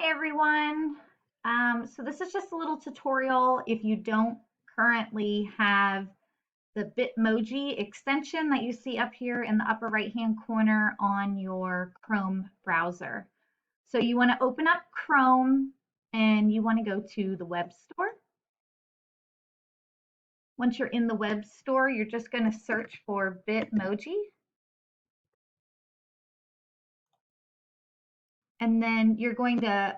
Hi everyone. So this is just a little tutorial if you don't currently have the Bitmoji extension that you see up here in the upper right hand corner on your Chrome browser. So you want to open up Chrome and you want to go to the web store. Once you're in the web store, you're just going to search for Bitmoji. And then you're going to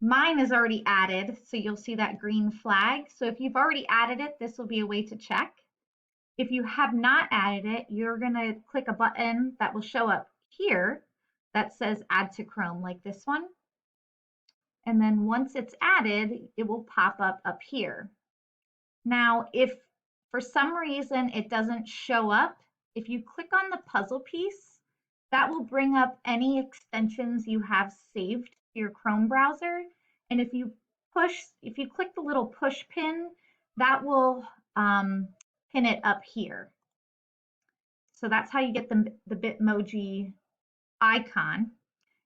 Mine is already added, so you'll see that green flag. So if you've already added it, this will be a way to check. If you have not added it, you're going to click a button that will show up here that says Add to Chrome, like this one. And then once it's added, it will pop up here. Now, if for some reason it doesn't show up, if you click on the puzzle piece, that will bring up any extensions you have saved to your Chrome browser. And if you click the little push pin, that will pin it up here. So that's how you get the Bitmoji icon.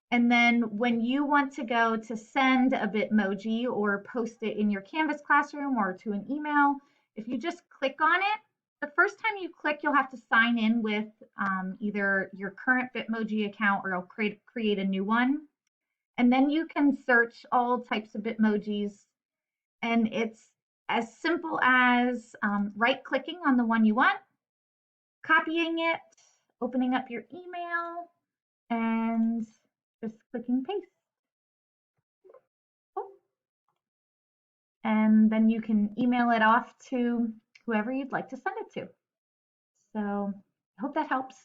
And then when you want to go to send a Bitmoji or post it in your Canvas classroom or to an email, if you just click on it, the first time you click, you'll have to sign in with either your current Bitmoji account or it'll create a new one. And then you can search all types of Bitmojis. And it's as simple as right-clicking on the one you want, copying it, opening up your email, and just clicking paste. And then you can email it off to whoever you'd like to send it to. So I hope that helps.